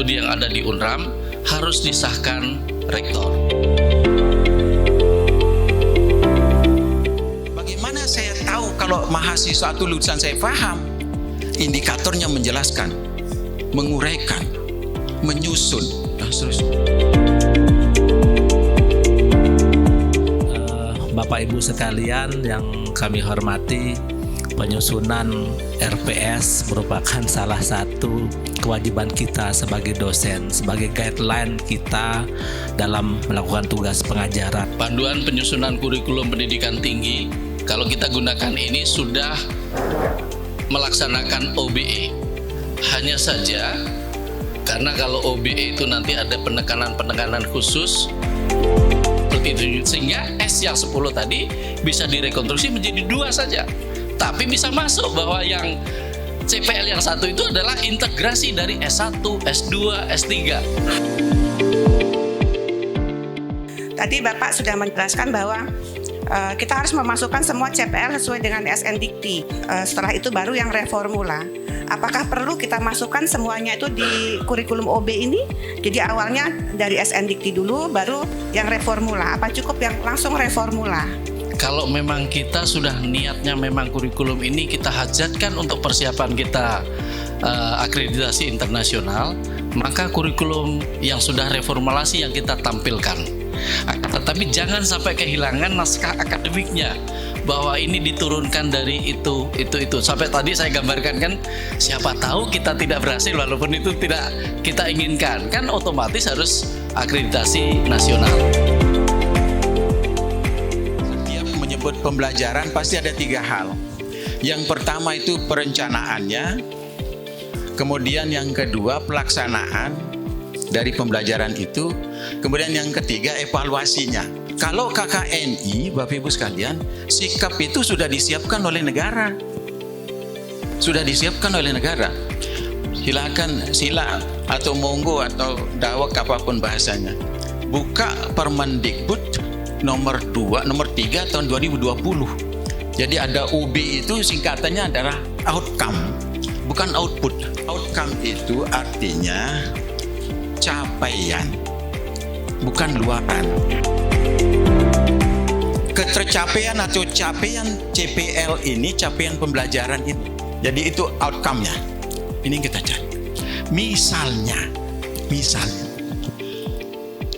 studi yang ada di UNRAM harus disahkan rektor. Bagaimana saya tahu kalau mahasiswa atau lulusan saya paham? Indikatornya menjelaskan, menguraikan, menyusun, dan seterusnya. Bapak Ibu sekalian yang kami hormati, penyusunan RPS merupakan salah satu kewajiban kita sebagai dosen, sebagai guideline kita dalam melakukan tugas pengajaran. Panduan penyusunan kurikulum pendidikan tinggi, kalau kita gunakan ini sudah melaksanakan OBE. Hanya saja, karena kalau OBE itu nanti ada penekanan-penekanan khusus, sehingga S yang 10 tadi bisa direkonstruksi menjadi 2 saja. Tapi bisa masuk bahwa yang CPL yang 1 itu adalah integrasi dari S1, S2, S3. Tadi Bapak sudah menjelaskan bahwa kita harus memasukkan semua CPL sesuai dengan SNDikti. Setelah itu baru yang reformula. Apakah perlu kita masukkan semuanya itu di kurikulum OB ini? Jadi awalnya dari SNDikti dulu, baru yang reformula. Apa cukup yang langsung reformula? Kalau memang kita sudah niatnya memang kurikulum ini kita hajatkan untuk persiapan kita akreditasi internasional, maka kurikulum yang sudah reformulasi yang kita tampilkan. Tetapi jangan sampai kehilangan naskah akademiknya, bahwa ini diturunkan dari itu. Sampai tadi saya gambarkan kan, siapa tahu kita tidak berhasil walaupun itu tidak kita inginkan, kan otomatis harus akreditasi nasional. Setiap menyebut pembelajaran pasti ada 3 hal. Yang pertama itu perencanaannya, kemudian yang kedua pelaksanaan dari pembelajaran itu, kemudian yang ketiga evaluasinya. Kalau KKNI, Bapak Ibu sekalian, sikap itu sudah disiapkan oleh negara. Sudah disiapkan oleh negara. Silakan, sila atau monggo atau dawak apapun bahasanya. Buka Permendikbud nomor 3 tahun 2020. Jadi ada UB itu singkatannya adalah outcome, bukan output. Outcome itu artinya capaian, bukan luapan. Ketercapaian atau capaian CPL ini, capaian pembelajaran ini. Jadi itu outcome-nya. Ini kita cari. Misalnya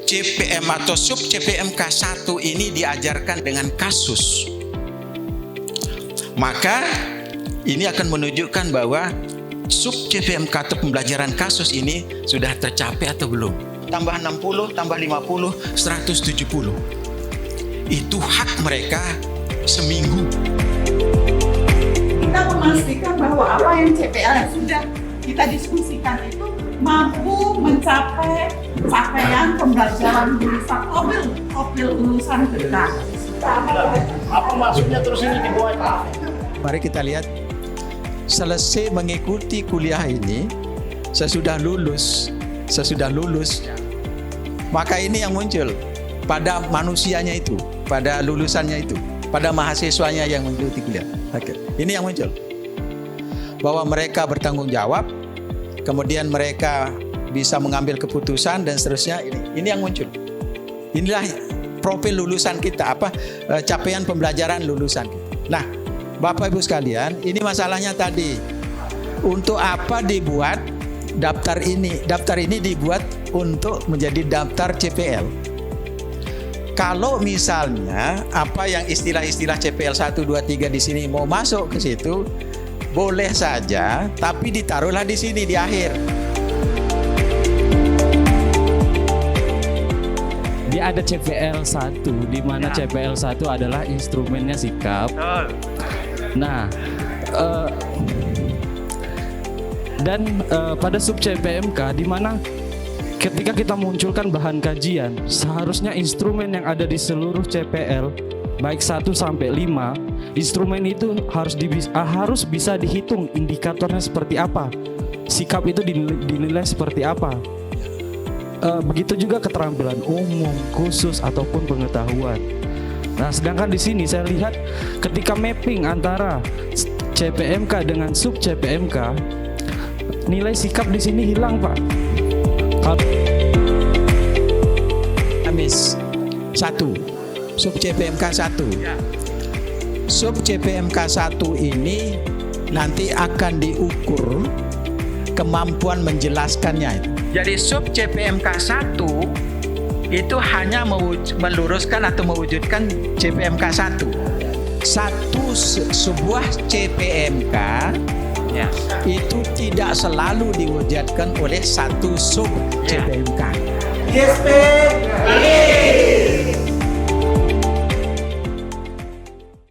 CPM atau sub CPMK 1 ini diajarkan dengan kasus. Maka ini akan menunjukkan bahwa sub CPMK atau pembelajaran kasus ini sudah tercapai atau belum. Tambah 60, tambah 50, 170. Itu hak mereka seminggu. Kita memastikan bahwa apa yang CPL yang sudah kita diskusikan itu mampu mencapai capaian pembelajaran lulusan lulusan kita. Apa maksudnya terus ini dibuat? Mari kita lihat, selesai mengikuti kuliah ini, sesudah lulus, maka ini yang muncul pada manusianya itu, pada lulusannya itu, pada mahasiswanya yang mengikuti kuliah. Oke. Ini yang muncul, bahwa mereka bertanggung jawab, kemudian mereka bisa mengambil keputusan dan seterusnya. Ini yang muncul. Inilah profil lulusan kita, capaian pembelajaran lulusan. Nah, Bapak Ibu sekalian, ini masalahnya tadi. Untuk apa dibuat daftar ini? Daftar ini dibuat untuk menjadi daftar CPL. Kalau misalnya apa yang istilah-istilah CPL 1, 2, 3 di sini mau masuk ke situ, boleh saja, tapi ditaruhlah di sini di akhir. Dia ada CPL 1, di mana CPL 1 adalah instrumennya sikap. Nah, dan pada sub CPMK, di mana ketika kita munculkan bahan kajian, seharusnya instrumen yang ada di seluruh CPL, baik 1 sampai 5, instrumen itu harus bisa dihitung indikatornya seperti apa, sikap itu dinilai seperti apa. Begitu juga keterampilan umum, khusus ataupun pengetahuan. Nah, sedangkan di sini saya lihat ketika mapping antara CPMK dengan sub CPMK, nilai sikap di sini hilang, Pak. Amis 1, sub CPMK 1. Sub CPMK 1 ini nanti akan diukur kemampuan menjelaskannya. Jadi sub CPMK 1 itu hanya meluruskan atau mewujudkan CPMK 1. Sebuah CPMK itu tidak selalu diwujudkan oleh satu sub CPMK. ISP